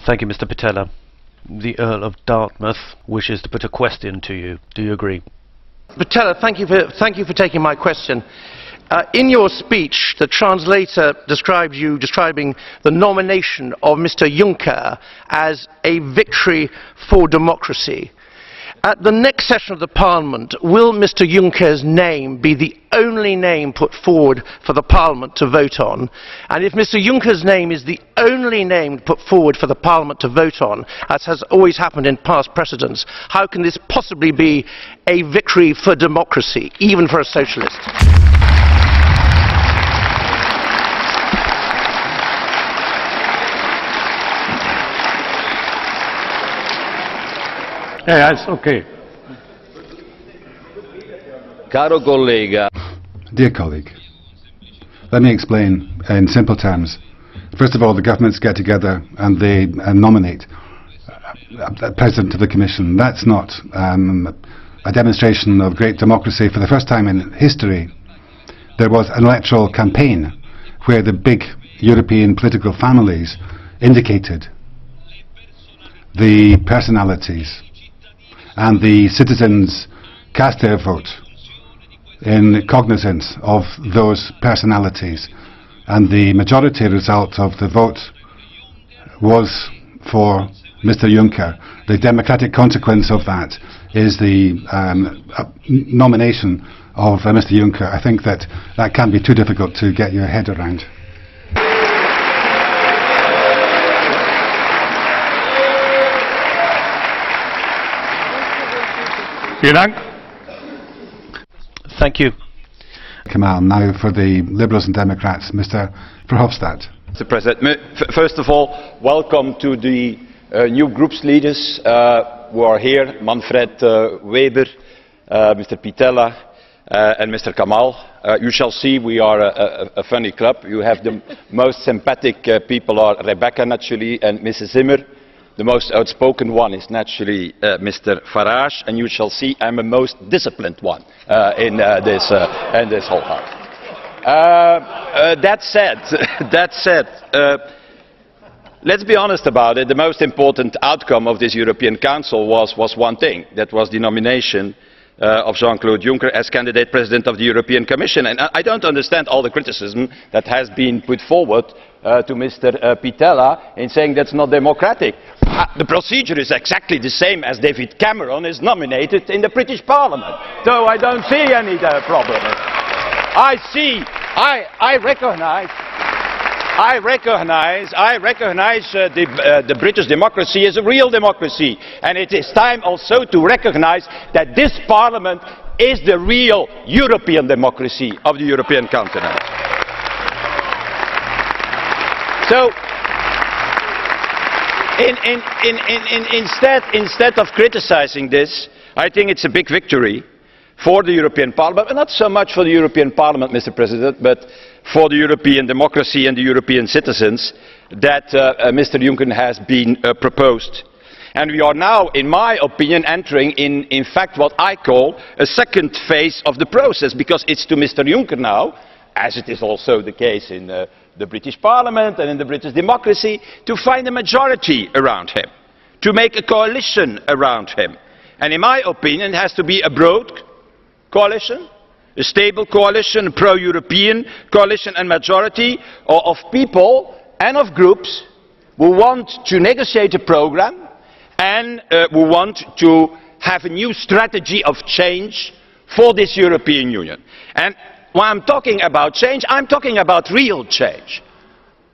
Thank you, Mr. Pitella. The Earl of Dartmouth wishes to put a question to you. Do you agree? Pitella, thank you for taking my question. In your speech, the translator describes you describing the nomination of Mr. Juncker as a victory for democracy. At the next session of the Parliament, will Mr. Juncker's name be the only name put forward for the Parliament to vote on? And if Mr. Juncker's name is the only name put forward for the Parliament to vote on, as has always happened in past precedents, how can this possibly be a victory for democracy, even for a socialist? Yes, okay. Caro collega. Dear colleague, let me explain in simple terms. First of all, the governments get together and they nominate a President of the Commission. That's not a demonstration of great democracy. For the first time in history, there was an electoral campaign where the big European political families indicated the personalities, and the citizens cast their vote in cognizance of those personalities, and the majority result of the vote was for Mr. Juncker. The democratic consequence of that is the nomination of Mr. Juncker. I think that can't be too difficult to get your head around. Thank you. Kamal, now for the Liberals and Democrats, Mr. Verhofstadt. Mr. President, first of all, welcome to the new group's leaders who are here, Manfred Weber, Mr. Pitella and Mr. Kamal. You shall see we are a funny club. You have the most sympathetic people are Rebecca naturally and Mrs. Zimmer. The most outspoken one is naturally Mr. Farage, and you shall see I'm the most disciplined one in this whole house. That said, let's be honest about it. The most important outcome of this European Council was one thing. That was the nomination of Jean-Claude Juncker as candidate president of the European Commission. And I don't understand all the criticism that has been put forward to Mr. Pitella in saying that's not democratic. The procedure is exactly the same as David Cameron is nominated in the British Parliament. So I don't see any problem. I recognize the British democracy as a real democracy, and it is time also to recognize that this Parliament is the real European democracy of the European continent. So, instead of criticizing this, I think it's a big victory for the European Parliament, but not so much for the European Parliament, Mr. President, but for the European democracy and the European citizens that Mr. Juncker has been proposed. And we are now, in my opinion, entering in fact what I call a second phase of the process, because it's to Mr. Juncker now, as it is also the case in the British Parliament and in the British democracy, to find a majority around him, to make a coalition around him. And in my opinion, it has to be a broad coalition, a stable coalition, a pro-European coalition and majority of people and of groups who want to negotiate a programme and who want to have a new strategy of change for this European Union. And when I'm talking about change, I'm talking about real change.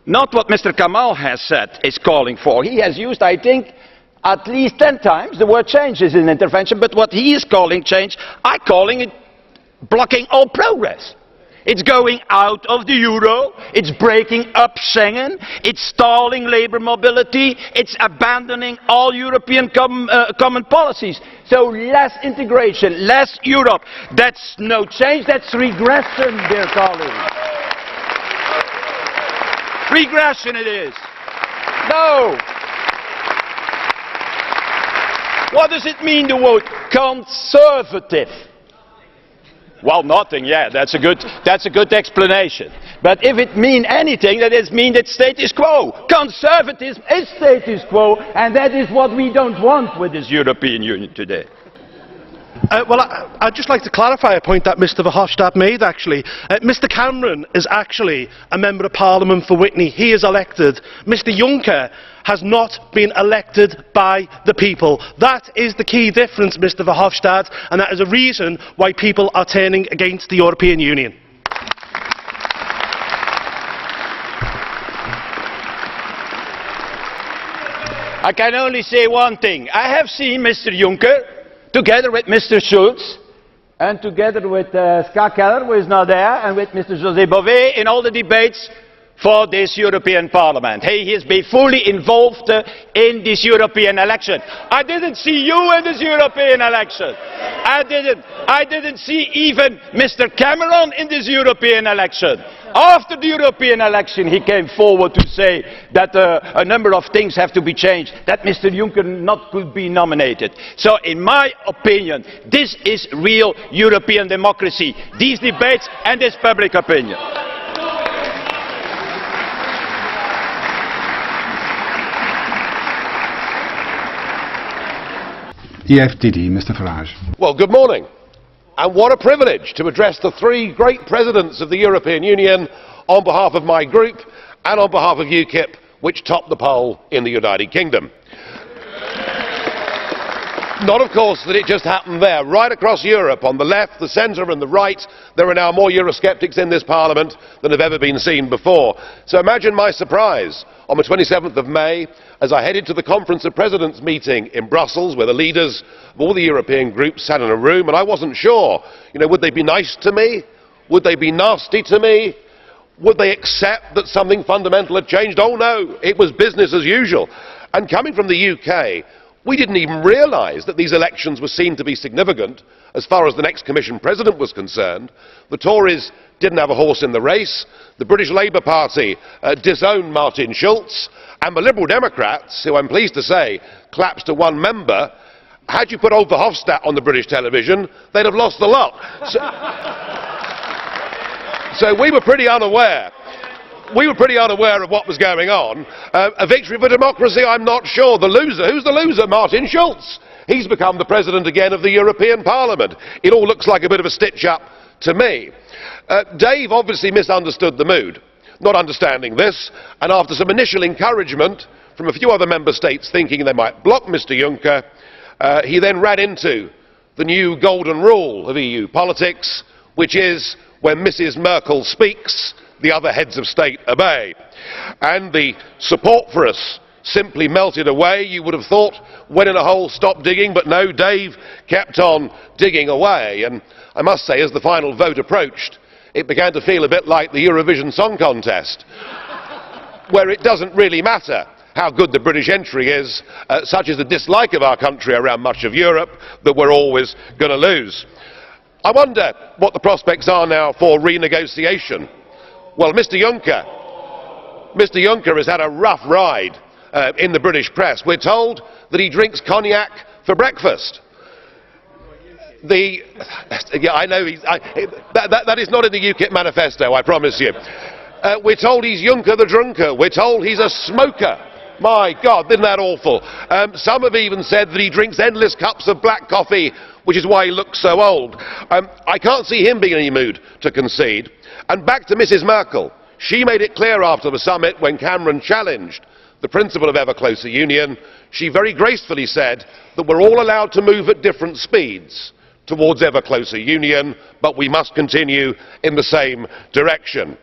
Not what Mr. Kamal has said is calling for. He has used, I think, at least 10 times the word change is an intervention, but what he is calling change, I'm calling it blocking all progress. It's going out of the euro, it's breaking up Schengen, it's stalling labour mobility, it's abandoning all European common policies. So less integration, less Europe. That's no change, that's regression, dear colleagues. Regression it is. No. What does it mean, the word conservative? Well, nothing, yeah, that's a good explanation. But if it means anything, that it means it's status quo. Conservatism is status quo, and that is what we don't want with this European Union today. Well, I'd just like to clarify a point that Mr Verhofstadt made, actually. Mr Cameron is actually a Member of Parliament for Witney. He is elected. Mr Juncker has not been elected by the people. That is the key difference, Mr Verhofstadt, and that is a reason why people are turning against the European Union. I can only say one thing. I have seen Mr Juncker together with Mr Schulz and together with Ska Keller, who is not there, and with Mr José Bové in all the debates for this European Parliament. He has been fully involved in this European election. I didn't see you in this European election. I didn't see even Mr Cameron in this European election. After the European election, he came forward to say that a number of things have to be changed, that Mr Juncker could be nominated. So, in my opinion, this is real European democracy, these debates and this public opinion. EFDD, Mr Farage. Well, good morning. And what a privilege to address the three great presidents of the European Union on behalf of my group and on behalf of UKIP, which topped the poll in the United Kingdom. Not, of course, that it just happened there. Right across Europe, on the left, the centre and the right, there are now more Eurosceptics in this Parliament than have ever been seen before. So imagine my surprise on the 27th of May as I headed to the Conference of Presidents meeting in Brussels, where the leaders of all the European groups sat in a room, and I wasn't sure, would they be nice to me? Would they be nasty to me? Would they accept that something fundamental had changed? Oh no, it was business as usual. And coming from the UK, we didn't even realise that these elections were seen to be significant as far as the next Commission President was concerned. The Tories didn't have a horse in the race. The British Labour Party disowned Martin Schulz. And the Liberal Democrats, who I'm pleased to say collapsed to one member, had you put old Verhofstadt on the British television, they'd have lost the lot. So we were pretty unaware. We were pretty unaware of what was going on. A victory for democracy, I'm not sure. The loser, who's the loser? Martin Schulz. He's become the President again of the European Parliament. It all looks like a bit of a stitch-up to me. Dave obviously misunderstood the mood, not understanding this, and after some initial encouragement from a few other member states thinking they might block Mr Juncker, he then ran into the new golden rule of EU politics, which is when Mrs Merkel speaks, the other heads of state obey. And the support for us simply melted away. You would have thought when in a hole stop digging, but no, Dave kept on digging away. And I must say, as the final vote approached, it began to feel a bit like the Eurovision Song Contest, where it doesn't really matter how good the British entry is, such is the dislike of our country around much of Europe, that we're always going to lose. I wonder what the prospects are now for renegotiation. Well, Mr Juncker has had a rough ride in the British press. We're told that he drinks cognac for breakfast. Yeah, I know that is not in the UKIP manifesto, I promise you. We're told he's Juncker the drunker. We're told he's a smoker. My God, isn't that awful? Some have even said that he drinks endless cups of black coffee, which is why he looks so old. I can't see him being in any mood to concede. And back to Mrs Merkel. She made it clear after the summit, when Cameron challenged the principle of ever closer union, she very gracefully said that we're all allowed to move at different speeds towards ever closer union, but we must continue in the same direction.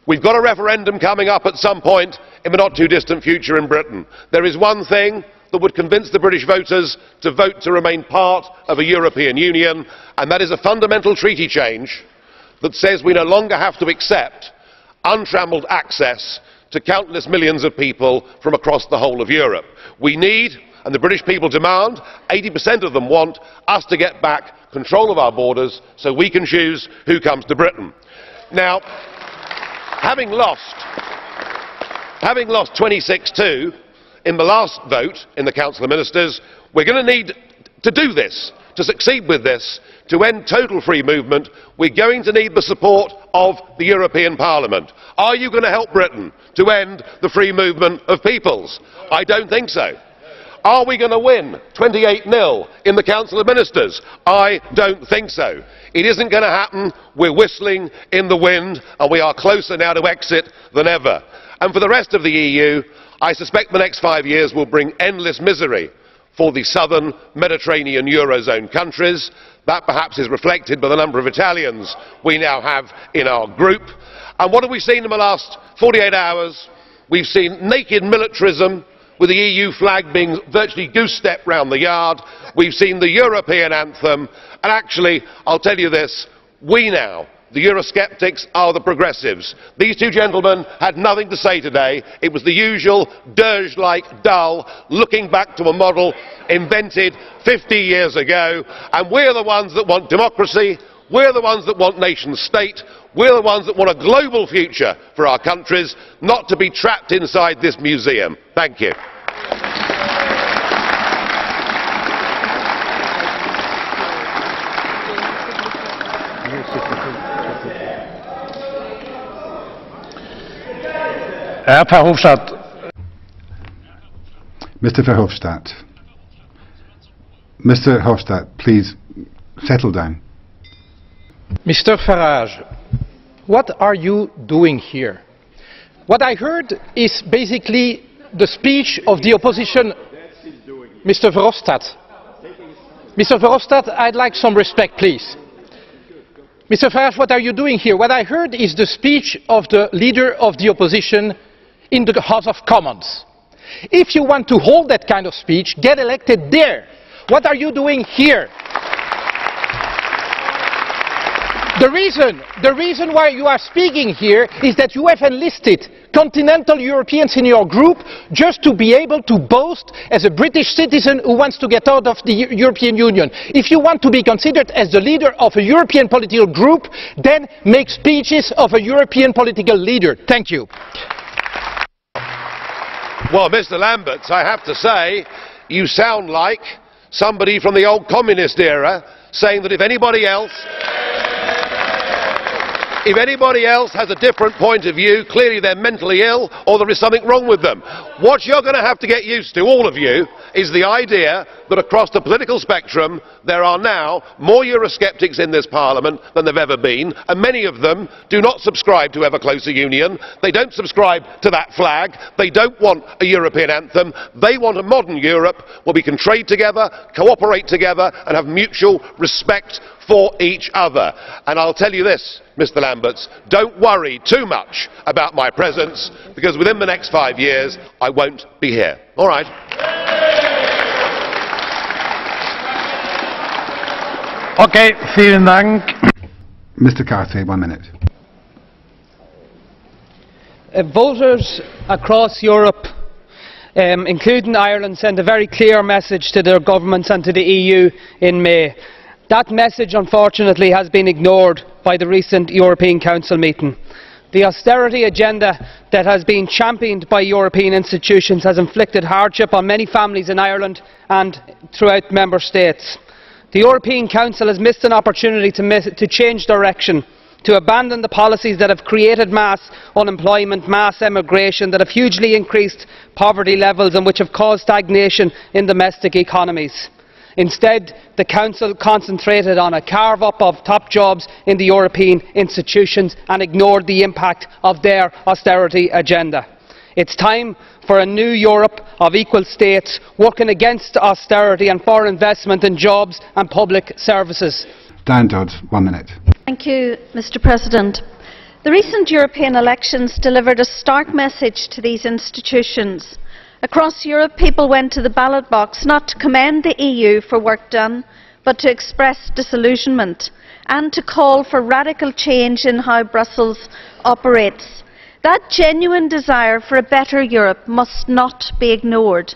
We've got a referendum coming up at some point in the not too distant future in Britain. There is one thing that would convince the British voters to vote to remain part of a European Union, and that is a fundamental treaty change that says we no longer have to accept untramelled access to countless millions of people from across the whole of Europe. We need, and the British people demand, 80% of them want us to get back control of our borders so we can choose who comes to Britain. Now, having lost 26-2 in the last vote in the Council of Ministers, we're going to need to do this, to succeed with this, to end total free movement, we're going to need the support of the European Parliament. Are you going to help Britain to end the free movement of peoples? I don't think so. Are we going to win 28-0 in the Council of Ministers? I don't think so. It isn't going to happen. We're whistling in the wind, and we are closer now to exit than ever. And for the rest of the EU, I suspect the next 5 years will bring endless misery for the southern Mediterranean Eurozone countries. That perhaps is reflected by the number of Italians we now have in our group. And what have we seen in the last 48 hours? We've seen naked militarism, with the EU flag being virtually goose-stepped round the yard. We've seen the European anthem, and actually, I'll tell you this, we now, the Eurosceptics, are the progressives. These two gentlemen had nothing to say today. It was the usual dirge-like dull, looking back to a model invented 50 years ago, and we're the ones that want democracy, we're the ones that want nation-state, we're the ones that want a global future for our countries, not to be trapped inside this museum. Thank you. Mr. Verhofstadt. Mr. Verhofstadt, please settle down. Mr. Farage, what are you doing here? What I heard is basically the speech of the opposition. Mr. Verhofstadt. Mr. Verhofstadt, I'd like some respect, please. Mr. Farage, what are you doing here? What I heard is the speech of the leader of the opposition in the House of Commons. If you want to hold that kind of speech, get elected there. What are you doing here? The reason why you are speaking here is that you have enlisted continental Europeans in your group just to be able to boast as a British citizen who wants to get out of the European Union. If you want to be considered as the leader of a European political group, then make speeches of a European political leader. Thank you. Well, Mr. Lamberts, I have to say, you sound like somebody from the old communist era saying that if anybody else has a different point of view, clearly they're mentally ill or there is something wrong with them. What you're going to have to get used to, all of you, is the idea that across the political spectrum there are now more Eurosceptics in this Parliament than there have ever been, and many of them do not subscribe to ever closer union. They don't subscribe to that flag. They don't want a European anthem. They want a modern Europe where we can trade together, cooperate together and have mutual respect for each other. And I'll tell you this, Mr. Lamberts, don't worry too much about my presence, because within the next 5 years I won't be here. All right? Okay, vielen Dank. Mr. Carthy, 1 minute. Voters across Europe, including Ireland, sent a very clear message to their governments and to the EU in May. That message, unfortunately, has been ignored by the recent European Council meeting. The austerity agenda that has been championed by European institutions has inflicted hardship on many families in Ireland and throughout Member States. The European Council has missed an opportunity to change direction, to abandon the policies that have created mass unemployment, mass emigration, that have hugely increased poverty levels and which have caused stagnation in domestic economies. Instead, the Council concentrated on a carve-up of top jobs in the European institutions and ignored the impact of their austerity agenda. It's time for a new Europe of equal states working against austerity and for investment in jobs and public services. Dan Dodds, 1 minute. Thank you, Mr. President. The recent European elections delivered a stark message to these institutions. Across Europe, people went to the ballot box not to commend the EU for work done, but to express disillusionment and to call for radical change in how Brussels operates. That genuine desire for a better Europe must not be ignored.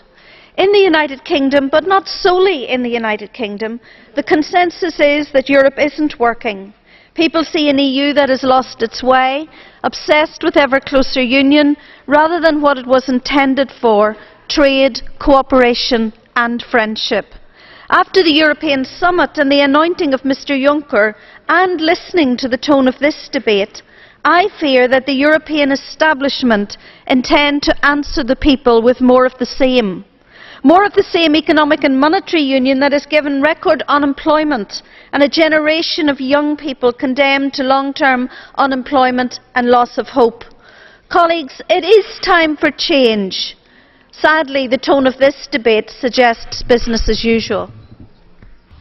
In the United Kingdom, but not solely in the United Kingdom, the consensus is that Europe isn't working. People see an EU that has lost its way, obsessed with ever closer union, rather than what it was intended for: trade, cooperation and friendship. After the European summit and the anointing of Mr Juncker, and listening to the tone of this debate, I fear that the European establishment intend to answer the people with more of the same. More of the same economic and monetary union that has given record unemployment and a generation of young people condemned to long-term unemployment and loss of hope. Colleagues, it is time for change. Sadly, the tone of this debate suggests business as usual.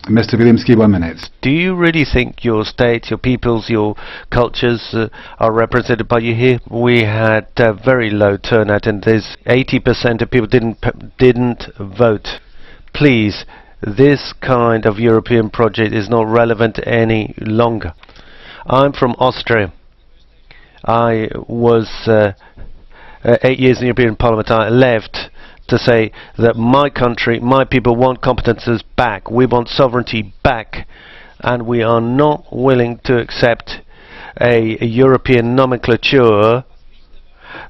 Mr. Wilimski, 1 minute. Do you really think your state, your peoples, your cultures are represented by you here? We had a very low turnout, and there's 80% of people didn't vote. Please, this kind of European project is not relevant any longer. I'm from Austria. I was 8 years in the European Parliament. I left to say that my country, my people want competences back. We want sovereignty back, and we are not willing to accept a European nomenclature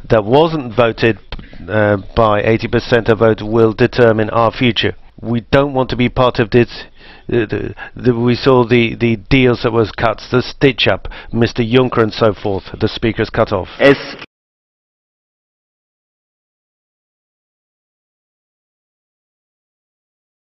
that wasn't voted by 80% of vote will determine our future. We don't want to be part of this. We saw the deals that was cut, the stitch up, Mr Juncker and so forth. The speaker's cut off.